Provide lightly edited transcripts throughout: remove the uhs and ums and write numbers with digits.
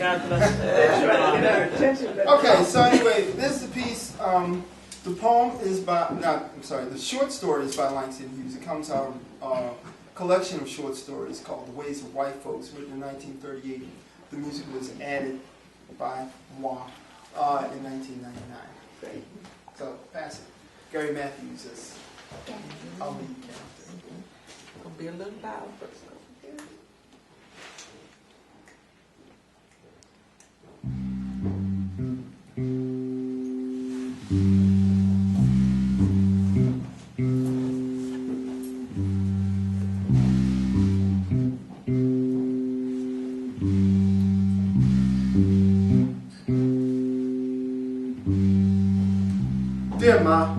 Okay, so anyway, this is the piece. The poem is the short story is by Langston Hughes. It comes out of a collection of short stories called The Ways of White Folks, written in 1938. The music was added by moi in 1999. Great. So, pass it. Gary Matthews is our lead character. I'll be a little loud first. Dear Ma,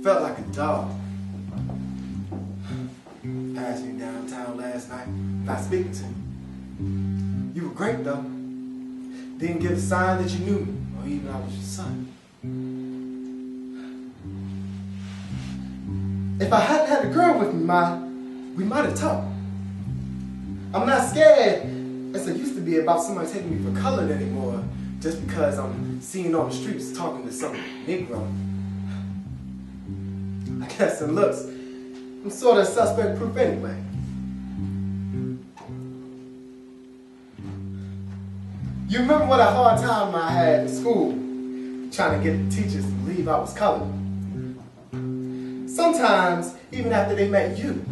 felt like a dog. Passed me downtown last night, not speaking to me. You were great though. Didn't give a sign that you knew me, or even I was your son. If I hadn't had a girl with me, Ma, we might have talked. I'm not scared, as I used to be, about somebody taking me for colored anymore, just because I'm seen on the streets talking to some Negro. I guess in looks, I'm sort of suspect proof anyway. You remember what a hard time I had in school, trying to get the teachers to believe I was colored. Sometimes, even after they met you,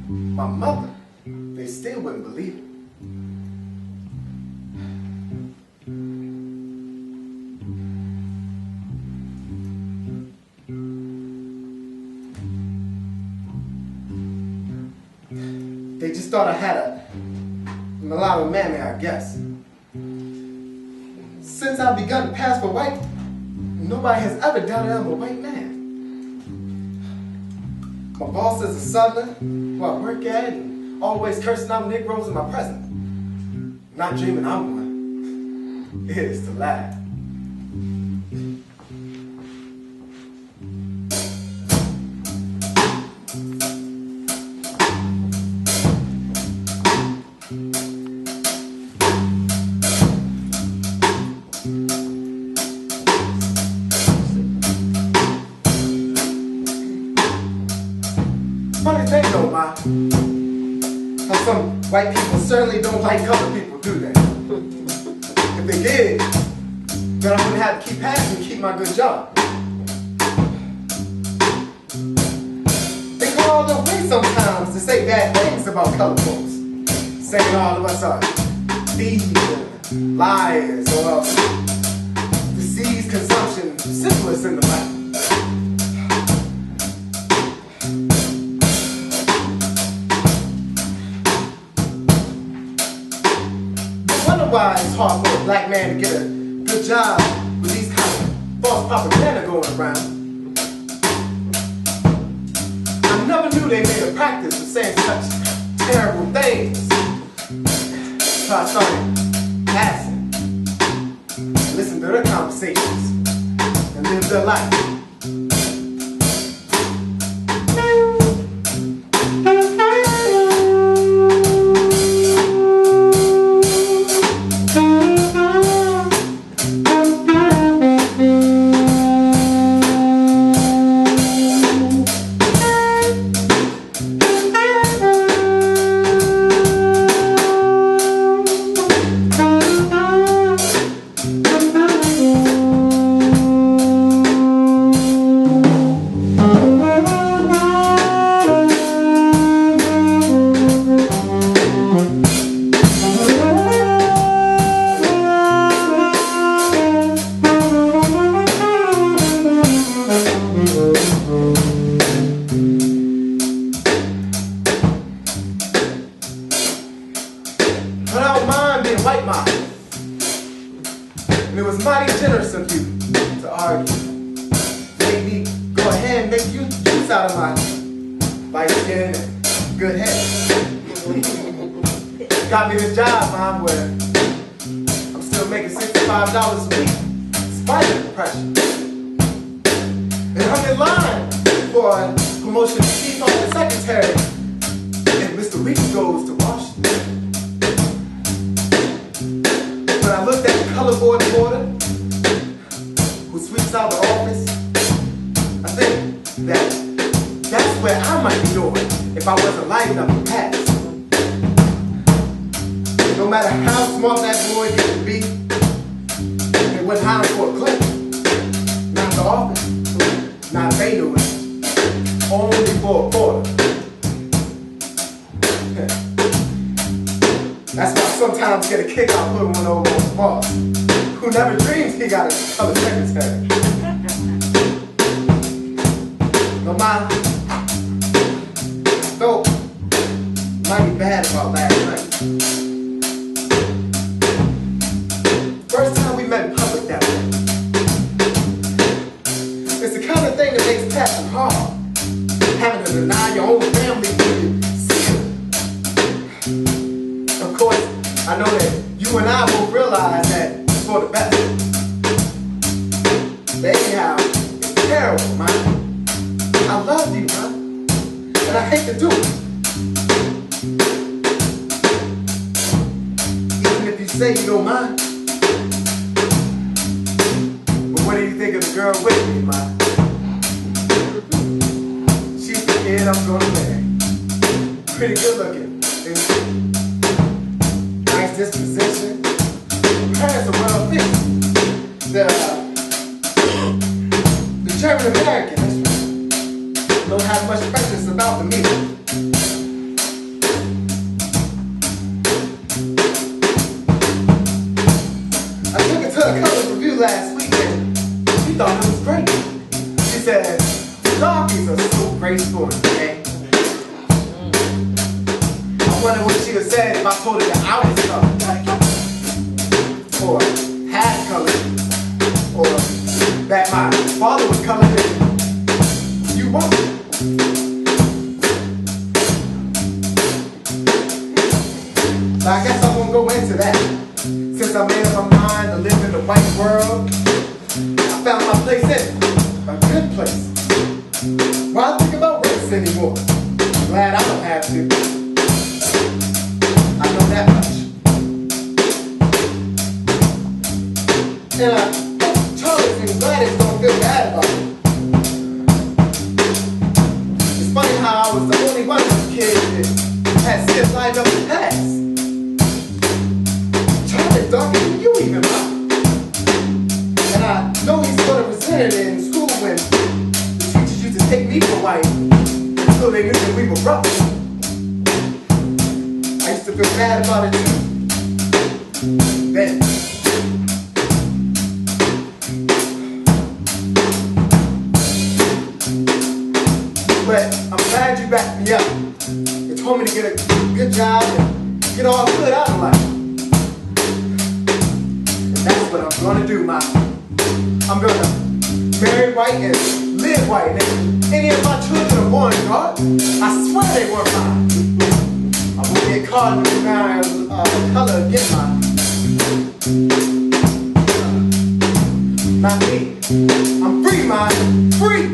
my mother, they still wouldn't believe it. They just thought I had a mulatto mammy, I guess. Since I've begun to pass for white, nobody has ever doubted I'm a white man. My boss is a Southerner, who I work at, and always cursing out Negroes in my presence. Not dreaming I'm one. It is to laugh. Funny thing though, Ma, how some white people certainly don't like colored people, do they? If they did, then I wouldn't have to keep passing and keep my good job. They go all the way sometimes to say bad things about colored folks, saying all of us are thieves and liars, or else disease, consumption, syphilis in the Bible. Why it's hard for a black man to get a good job with these kind of false propaganda going around. I never knew they made a practice of saying such terrible things. So I started passing, listening to their conversations, and live their life. But I don't mind being white, Ma. And it was mighty generous of you to argue. Made me go ahead and make use out of my light skin and good head. Got me this job, Mom, where I'm still making $65 a week, despite the depression. And I'm in line for a promotion to chief office secretary, and Mr. Weeks goes to Washington. might be doing if I wasn't light enough to pass. No matter how smart that boy could be, it wasn't hiding for a clip. Not the office, not they knew it. Only for a quarter. That's why I sometimes get a kick out putting one over on the boss, who never dreamed he got a color secretary. No matter, though, might be bad about last night. First time we met in public that way. It's the kind of thing that makes passing hard. Having to deny your own family when you see it. Of course, I know that you and I both realize that it's for the best. But anyhow, it's terrible, man. I love you, man. And I hate to do it. Even if you say you don't mind. But what do you think of the girl with me, man? She's the kid I'm gonna marry. Pretty good looking. Nice disposition. Parents are well fit. The German American, that's right. Don't have much prejudice about the meat. I took it to a color review last week and she thought it was great. She said, the darkies are so graceful and gay. I wonder what she would have said if I told her that I was colored. Or had colored. Or that my father was colored and you won't. So I guess I won't go into that. Since I made up my mind to live in the white world, I found my place in it. A good place. Why think about race anymore? I'm glad I don't have to. I know that much. And Charles and Gladys don't feel bad about it. It's funny how I was the only one of those kids that had stiff lined up to pass. Charlie's darker than you even, man. And I know he sort of resented it in school when the teachers used to take me for white until they knew that we were brothers. I used to feel bad about it too. Then. But I'm glad you backed me up. You told me to get a good job and get all good out of life. And that's what I'm gonna do, ma. I'm gonna marry white and live white. And if any of my children are born dark, I swear they weren't mine. I won't get caught in the color again, ma. Not me. I'm free, ma. Free!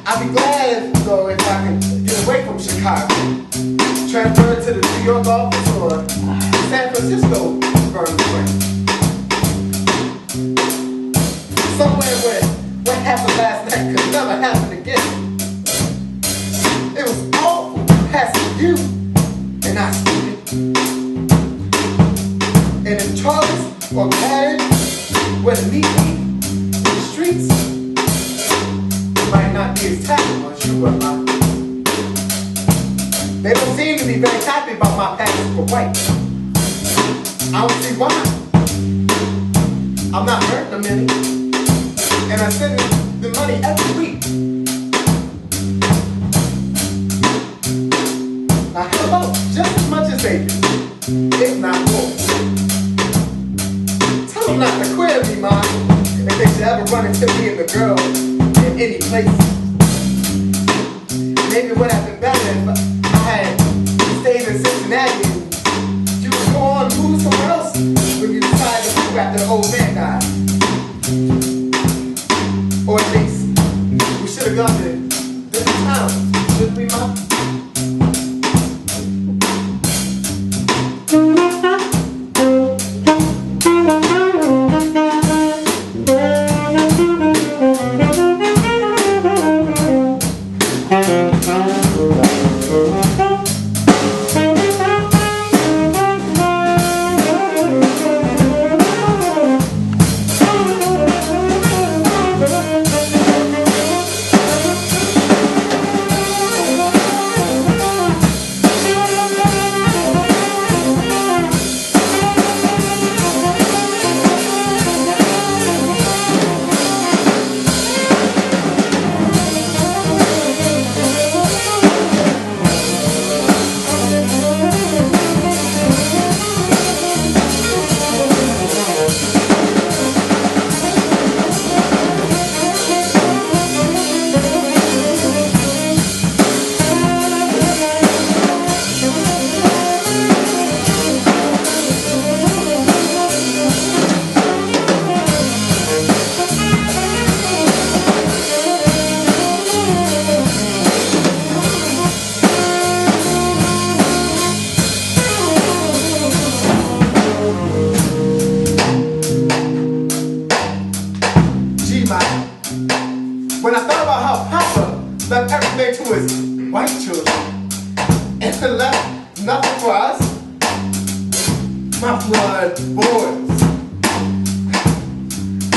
I'd be glad, though, if I could get away from Chicago. Transfer to the New York office or San Francisco firm way. Somewhere where happened last night could never happen again. It was awful passing you and I stupid. And if Charles or Gladys were to meet me in the streets, might not be as tactful as you were, ma. They don't seem to be very happy about my passion for white. I don't see why. I'm not hurting them any. And I send them the money every week. Now how about just as much as they do, if not more? Tell them not to quit me, ma, if they should ever run into me and the girl in any place. Maybe it would have been better if I had stayed in Cincinnati and you would go on and move somewhere else when you decided to move after the old man died. Or at least, we should have we ought to visit town, shouldn't we, Ma? When I thought about how Papa left everything to his white children and left nothing for us, my blood boils.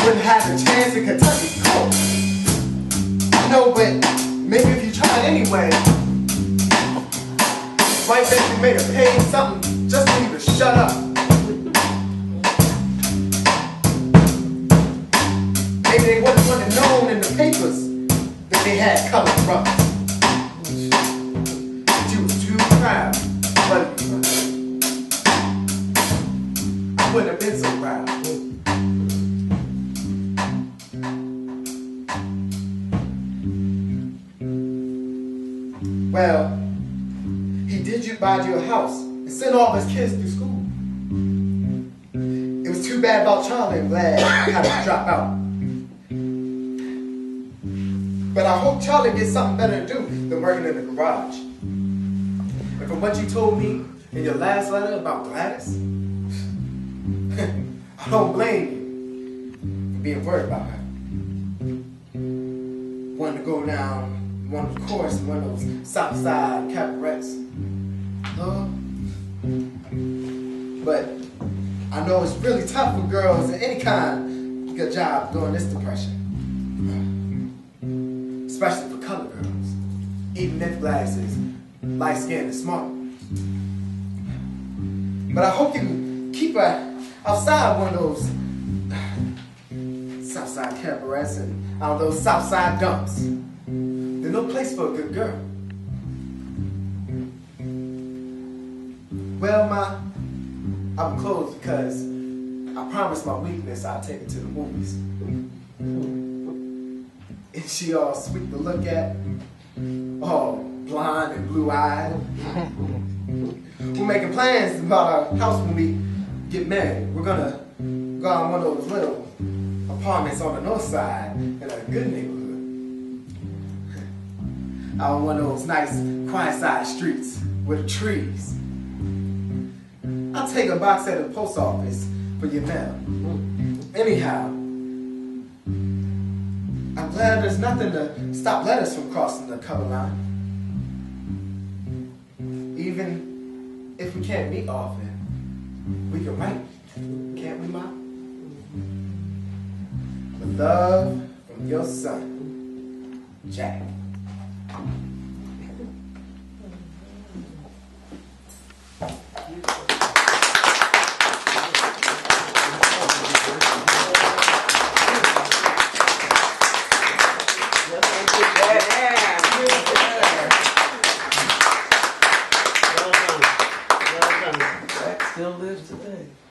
Wouldn't have the chance in Kentucky cold. No, but maybe if you tried anyway, might bet you made her pay something just for you to shut up. Maybe they wouldn't want it known in the papers that they had colored brothers. But you was too proud. But I wouldn't have been so proud. Well, he did you buy you a house and sent all of his kids through school. It was too bad about Charlie. I'm glad I had to drop out. But I hope Charlie gets something better to do than working in the garage. And from what you told me in your last letter about Gladys, I don't blame you for being worried about her. Wanting to go down one of the course in one of those Southside cabarets. But I know it's really tough for girls in any kind to get a job during this depression. Especially for colored girls, even if Gladys is light-skinned and smart. But I hope you can keep her outside one of those Southside cabarets and out of those Southside dumps. There's no place for a good girl. Well, Ma, I'm closed because I promised my weakness I'll take her to the movies. And she all sweet to look at, all blonde and blue-eyed. We're making plans about our house when we get married. We're gonna go on one of those little apartments on the north side in a good neighborhood. Out on one of those nice, quiet side streets with trees. I'll take a box at the post office for your mail. Anyhow, I'm glad there's nothing to stop letters from crossing the color line. Even if we can't meet often, we can write, can't we, Ma? With love from your son, Jack.